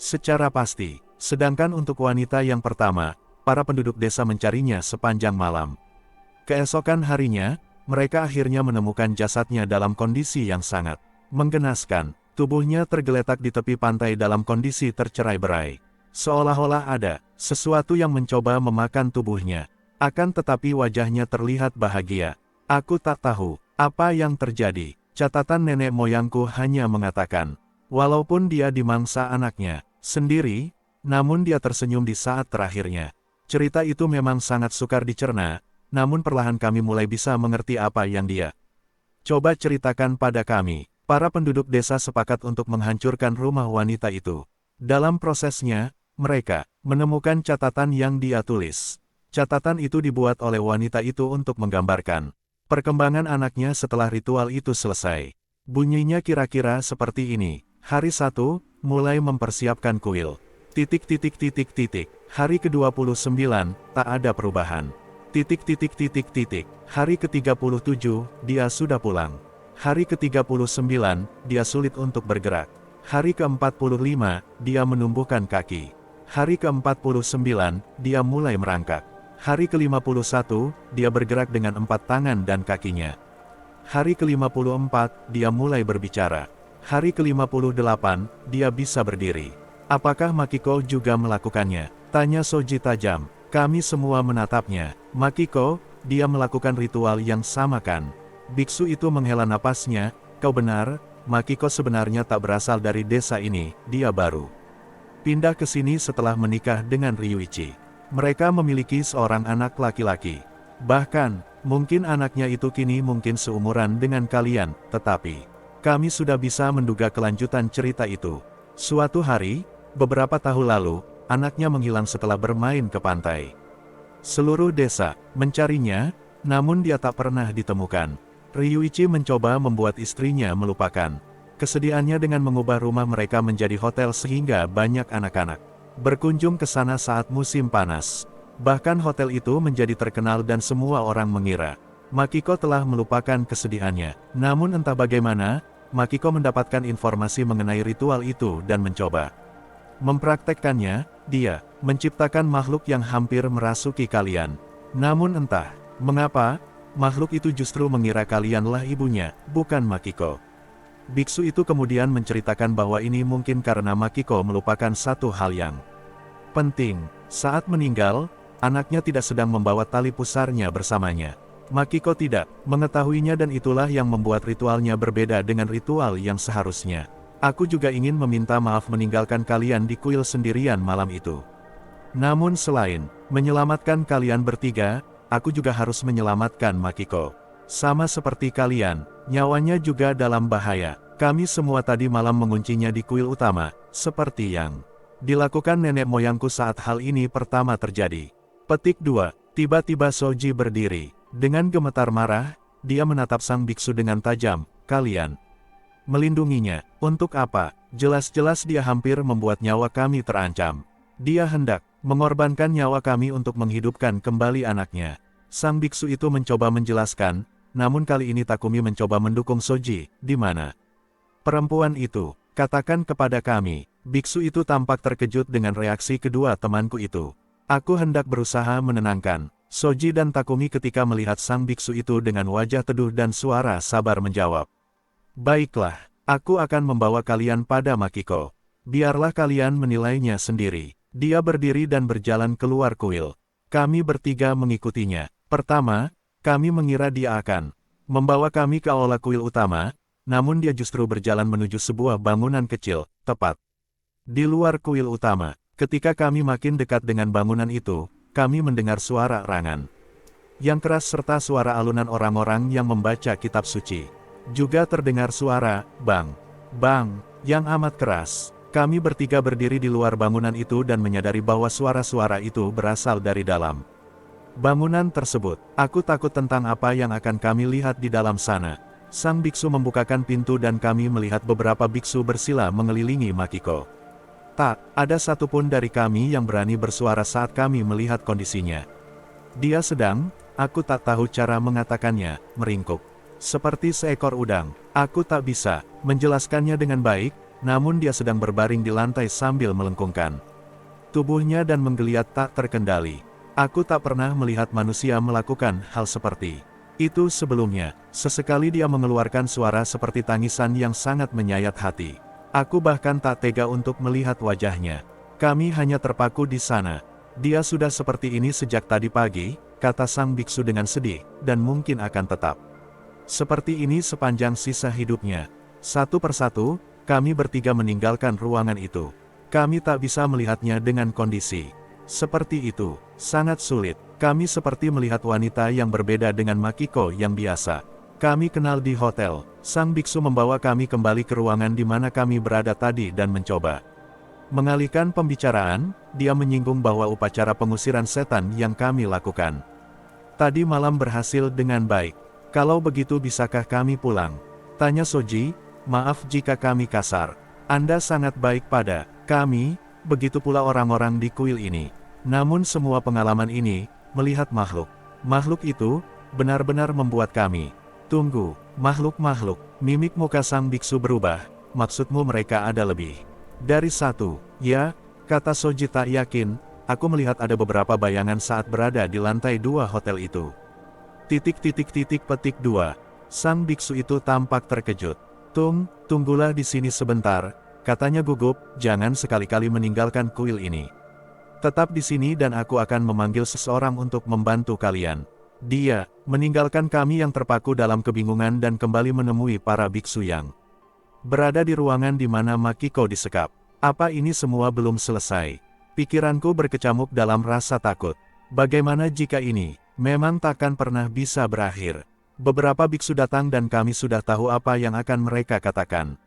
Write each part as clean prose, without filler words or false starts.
Secara pasti, sedangkan untuk wanita yang pertama, para penduduk desa mencarinya sepanjang malam. Keesokan harinya, mereka akhirnya menemukan jasadnya dalam kondisi yang sangat menggenaskan. Tubuhnya tergeletak di tepi pantai dalam kondisi tercerai-berai. Seolah-olah ada sesuatu yang mencoba memakan tubuhnya. Akan tetapi wajahnya terlihat bahagia. Aku tak tahu apa yang terjadi. Catatan nenek moyangku hanya mengatakan, walaupun dia dimangsa anaknya sendiri, namun dia tersenyum di saat terakhirnya. Cerita itu memang sangat sukar dicerna, namun perlahan kami mulai bisa mengerti apa yang dia coba ceritakan pada kami. Para penduduk desa sepakat untuk menghancurkan rumah wanita itu. Dalam prosesnya, mereka menemukan catatan yang dia tulis. Catatan itu dibuat oleh wanita itu untuk menggambarkan perkembangan anaknya setelah ritual itu selesai. Bunyinya kira-kira seperti ini. Hari 1, mulai mempersiapkan kuil. Hari ke-29, tak ada perubahan. Hari ke-37, dia sudah pulang. Hari ke-39, dia sulit untuk bergerak. Hari ke-45, dia menumbuhkan kaki. Hari ke-49, dia mulai merangkak. Hari ke-51, dia bergerak dengan 4 tangan dan kakinya. Hari ke-54, dia mulai berbicara. Hari ke-58, dia bisa berdiri. Apakah Makiko juga melakukannya? Tanya Soji tajam. Kami semua menatapnya. Makiko, dia melakukan ritual yang sama kan? Biksu itu menghela napasnya. Kau benar, Makiko sebenarnya tak berasal dari desa ini, dia baru pindah ke sini setelah menikah dengan Ryuichi. Mereka memiliki seorang anak laki-laki. Bahkan, mungkin anaknya itu kini mungkin seumuran dengan kalian, tetapi kami sudah bisa menduga kelanjutan cerita itu. Suatu hari, beberapa tahun lalu, anaknya menghilang setelah bermain ke pantai. Seluruh desa mencarinya, namun dia tak pernah ditemukan. Ryuichi mencoba membuat istrinya melupakan kesedihannya dengan mengubah rumah mereka menjadi hotel sehingga banyak anak-anak berkunjung ke sana saat musim panas. Bahkan hotel itu menjadi terkenal dan semua orang mengira Makiko telah melupakan kesedihannya. Namun entah bagaimana, Makiko mendapatkan informasi mengenai ritual itu dan mencoba mempraktekkannya. Dia menciptakan makhluk yang hampir merasuki kalian. Namun entah mengapa, makhluk itu justru mengira kalianlah ibunya, bukan Makiko. Biksu itu kemudian menceritakan bahwa ini mungkin karena Makiko melupakan satu hal yang penting. Saat meninggal, anaknya tidak sedang membawa tali pusarnya bersamanya. Makiko tidak mengetahuinya dan itulah yang membuat ritualnya berbeda dengan ritual yang seharusnya. Aku juga ingin meminta maaf meninggalkan kalian di kuil sendirian malam itu. Namun selain menyelamatkan kalian bertiga, aku juga harus menyelamatkan Makiko. Sama seperti kalian, nyawanya juga dalam bahaya. Kami semua tadi malam menguncinya di kuil utama, seperti yang dilakukan nenek moyangku saat hal ini pertama terjadi. Petik 2. Tiba-tiba Soji berdiri. Dengan gemetar marah, dia menatap sang biksu dengan tajam. Kalian melindunginya. Untuk apa? Jelas-jelas dia hampir membuat nyawa kami terancam. Dia hendak mengorbankan nyawa kami untuk menghidupkan kembali anaknya. Sang biksu itu mencoba menjelaskan, namun kali ini Takumi mencoba mendukung Soji. Di mana perempuan itu? Katakan kepada kami. Biksu itu tampak terkejut dengan reaksi kedua temanku itu. Aku hendak berusaha menenangkan Soji dan Takumi ketika melihat sang biksu itu dengan wajah teduh dan suara sabar menjawab. Baiklah, aku akan membawa kalian pada Makiko. Biarlah kalian menilainya sendiri. Dia berdiri dan berjalan keluar kuil. Kami bertiga mengikutinya. Pertama, kami mengira dia akan membawa kami ke aula kuil utama, namun dia justru berjalan menuju sebuah bangunan kecil, tepat di luar kuil utama. Ketika kami makin dekat dengan bangunan itu, kami mendengar suara erangan yang keras serta suara alunan orang-orang yang membaca kitab suci. Juga terdengar suara, bang, bang, yang amat keras. Kami bertiga berdiri di luar bangunan itu dan menyadari bahwa suara-suara itu berasal dari dalam bangunan tersebut. Aku takut tentang apa yang akan kami lihat di dalam sana. Sang biksu membukakan pintu dan kami melihat beberapa biksu bersila mengelilingi Makiko. Tak ada satupun dari kami yang berani bersuara saat kami melihat kondisinya. Dia sedang, aku tak tahu cara mengatakannya, meringkuk seperti seekor udang. Aku tak bisa menjelaskannya dengan baik, namun dia sedang berbaring di lantai sambil melengkungkan tubuhnya dan menggeliat tak terkendali. Aku tak pernah melihat manusia melakukan hal seperti itu sebelumnya. Sesekali dia mengeluarkan suara seperti tangisan yang sangat menyayat hati. Aku bahkan tak tega untuk melihat wajahnya. Kami hanya terpaku di sana. Dia sudah seperti ini sejak tadi pagi, kata sang biksu dengan sedih, dan mungkin akan tetap seperti ini sepanjang sisa hidupnya. Satu persatu, kami bertiga meninggalkan ruangan itu. Kami tak bisa melihatnya dengan kondisi seperti itu. Sangat sulit. Kami seperti melihat wanita yang berbeda dengan Makiko yang biasa. Kami kenal di hotel. Sang biksu membawa kami kembali ke ruangan di mana kami berada tadi dan mencoba mengalihkan pembicaraan. Dia menyinggung bahwa upacara pengusiran setan yang kami lakukan tadi malam berhasil dengan baik. Kalau begitu bisakah kami pulang? Tanya Soji. Maaf jika kami kasar. Anda sangat baik pada kami, begitu pula orang-orang di kuil ini. Namun semua pengalaman ini, melihat makhluk itu, benar-benar membuat kami. Tunggu, makhluk-makhluk. Mimik muka sang biksu berubah. Maksudmu mereka ada lebih dari satu? Ya, kata Soji tak yakin. Aku melihat ada beberapa bayangan saat berada di lantai 2 hotel itu. Petik 2. Sang biksu itu tampak terkejut. Tunggulah di sini sebentar, katanya gugup, jangan sekali-kali meninggalkan kuil ini. Tetap di sini dan aku akan memanggil seseorang untuk membantu kalian. Dia meninggalkan kami yang terpaku dalam kebingungan dan kembali menemui para biksu yang berada di ruangan di mana Makiko disekap. Apa ini semua belum selesai? Pikiranku berkecamuk dalam rasa takut. Bagaimana jika ini memang takkan pernah bisa berakhir? Beberapa biksu datang dan kami sudah tahu apa yang akan mereka katakan.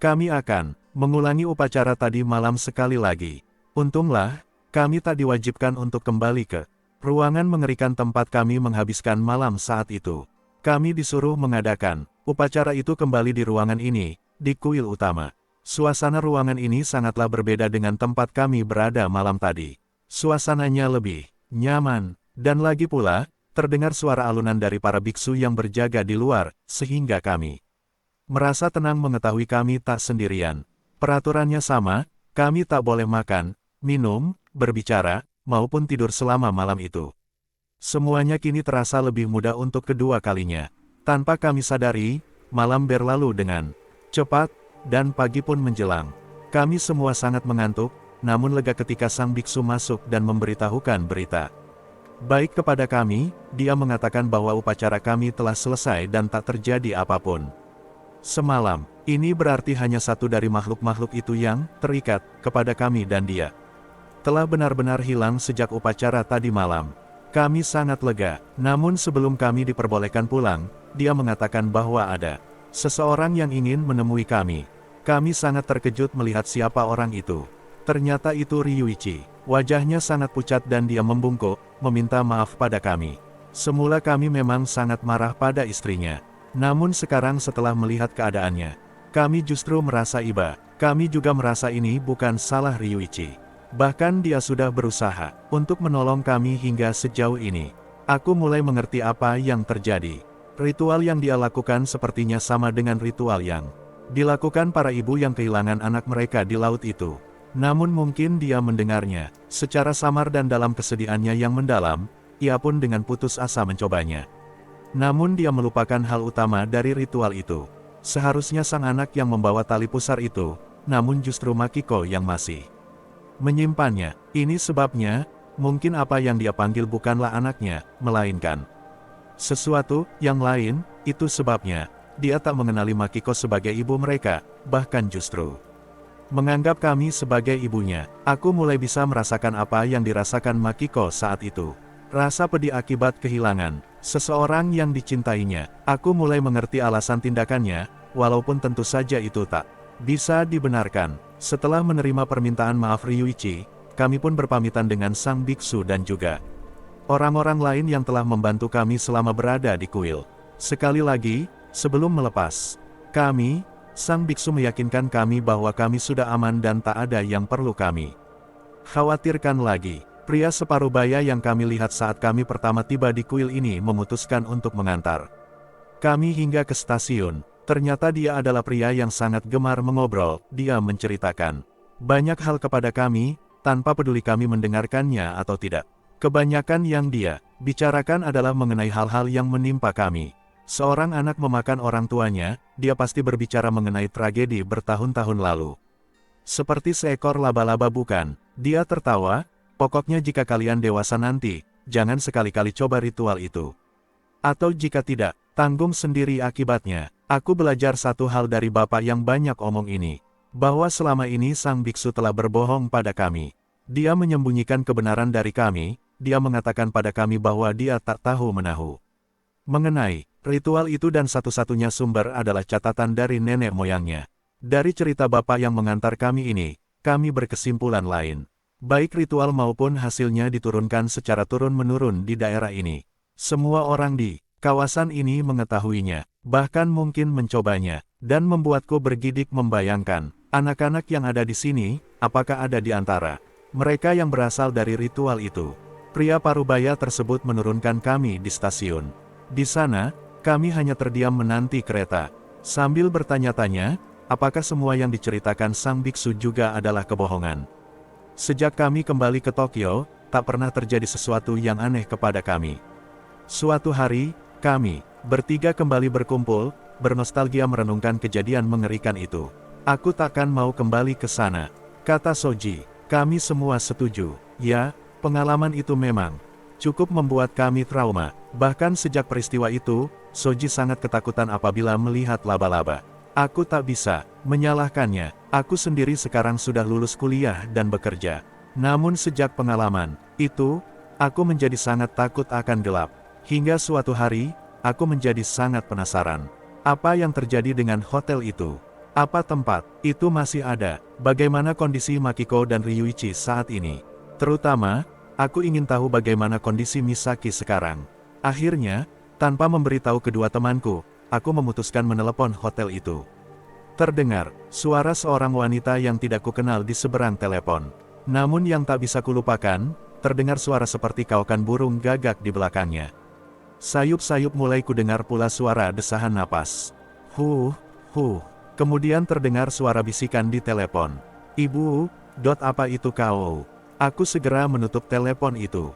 Kami akan mengulangi upacara tadi malam sekali lagi. Untunglah, kami tak diwajibkan untuk kembali ke ruangan mengerikan tempat kami menghabiskan malam saat itu. Kami disuruh mengadakan upacara itu kembali di ruangan ini, di kuil utama. Suasana ruangan ini sangatlah berbeda dengan tempat kami berada malam tadi. Suasananya lebih nyaman, dan lagi pula, terdengar suara alunan dari para biksu yang berjaga di luar, sehingga kami merasa tenang mengetahui kami tak sendirian. Peraturannya sama, kami tak boleh makan, minum, berbicara, maupun tidur selama malam itu. Semuanya kini terasa lebih mudah untuk kedua kalinya. Tanpa kami sadari, malam berlalu dengan cepat, dan pagi pun menjelang. Kami semua sangat mengantuk, namun lega ketika sang biksu masuk dan memberitahukan berita baik kepada kami. Dia mengatakan bahwa upacara kami telah selesai dan tak terjadi apapun semalam. Ini berarti hanya satu dari makhluk-makhluk itu yang terikat kepada kami dan dia telah benar-benar hilang sejak upacara tadi malam. Kami sangat lega, namun sebelum kami diperbolehkan pulang, dia mengatakan bahwa ada seseorang yang ingin menemui kami. Kami sangat terkejut melihat siapa orang itu. Ternyata itu Ryuichi. Wajahnya sangat pucat dan dia membungkuk, meminta maaf pada kami. Semula kami memang sangat marah pada istrinya. Namun sekarang setelah melihat keadaannya, kami justru merasa iba. Kami juga merasa ini bukan salah Ryuichi. Bahkan dia sudah berusaha untuk menolong kami hingga sejauh ini. Aku mulai mengerti apa yang terjadi. Ritual yang dia lakukan sepertinya sama dengan ritual yang dilakukan para ibu yang kehilangan anak mereka di laut itu. Namun mungkin dia mendengarnya secara samar dan dalam kesedihannya yang mendalam, ia pun dengan putus asa mencobanya. Namun dia melupakan hal utama dari ritual itu. Seharusnya sang anak yang membawa tali pusar itu, namun justru Makiko yang masih menyimpannya. Ini sebabnya, mungkin apa yang dia panggil bukanlah anaknya, melainkan sesuatu yang lain. Itu sebabnya, dia tak mengenali Makiko sebagai ibu mereka, bahkan justru menganggap kami sebagai ibunya. Aku mulai bisa merasakan apa yang dirasakan Makiko saat itu. Rasa pedih akibat kehilangan seseorang yang dicintainya. Aku mulai mengerti alasan tindakannya, walaupun tentu saja itu tak bisa dibenarkan. Setelah menerima permintaan maaf Ryuichi, kami pun berpamitan dengan sang biksu dan juga orang-orang lain yang telah membantu kami selama berada di kuil. Sekali lagi, sebelum melepas kami, sang biksu meyakinkan kami bahwa kami sudah aman dan tak ada yang perlu kami khawatirkan lagi. Pria separuh baya yang kami lihat saat kami pertama tiba di kuil ini memutuskan untuk mengantar kami hingga ke stasiun. Ternyata dia adalah pria yang sangat gemar mengobrol, dia menceritakan banyak hal kepada kami, tanpa peduli kami mendengarkannya atau tidak. Kebanyakan yang dia bicarakan adalah mengenai hal-hal yang menimpa kami. Seorang anak memakan orang tuanya, dia pasti berbicara mengenai tragedi bertahun-tahun lalu. Seperti seekor laba-laba bukan? Dia tertawa, pokoknya jika kalian dewasa nanti, jangan sekali-kali coba ritual itu. Atau jika tidak, tanggung sendiri akibatnya. Aku belajar satu hal dari bapak yang banyak omong ini. Bahwa selama ini sang biksu telah berbohong pada kami. Dia menyembunyikan kebenaran dari kami, dia mengatakan pada kami bahwa dia tak tahu menahu mengenai ritual itu dan satu-satunya sumber adalah catatan dari nenek moyangnya. Dari cerita bapak yang mengantar kami ini, kami berkesimpulan lain. Baik ritual maupun hasilnya diturunkan secara turun-menurun di daerah ini. Semua orang di kawasan ini mengetahuinya, bahkan mungkin mencobanya, dan membuatku bergidik membayangkan, anak-anak yang ada di sini, apakah ada di antara mereka yang berasal dari ritual itu. Pria parubaya tersebut menurunkan kami di stasiun. Di sana, kami hanya terdiam menanti kereta. Sambil bertanya-tanya, apakah semua yang diceritakan sang biksu juga adalah kebohongan. Sejak kami kembali ke Tokyo, tak pernah terjadi sesuatu yang aneh kepada kami. Suatu hari, kami bertiga kembali berkumpul, bernostalgia merenungkan kejadian mengerikan itu. Aku takkan mau kembali ke sana, kata Soji. Kami semua setuju. Ya, pengalaman itu memang cukup membuat kami trauma. Bahkan sejak peristiwa itu, Soji sangat ketakutan apabila melihat laba-laba. Aku tak bisa menyalahkannya. Aku sendiri sekarang sudah lulus kuliah dan bekerja. Namun sejak pengalaman itu, aku menjadi sangat takut akan gelap. Hingga suatu hari, aku menjadi sangat penasaran. Apa yang terjadi dengan hotel itu? Apa tempat itu masih ada? Bagaimana kondisi Makiko dan Ryuichi saat ini? Terutama, aku ingin tahu bagaimana kondisi Misaki sekarang. Akhirnya, tanpa memberitahu kedua temanku, aku memutuskan menelepon hotel itu. Terdengar suara seorang wanita yang tidak kukenal di seberang telepon. Namun yang tak bisa kulupakan, terdengar suara seperti kawakan burung gagak di belakangnya. Sayup-sayup mulai kudengar pula suara desahan napas. Huh. Kemudian terdengar suara bisikan di telepon. Ibu, apa itu kau? Aku segera menutup telepon itu.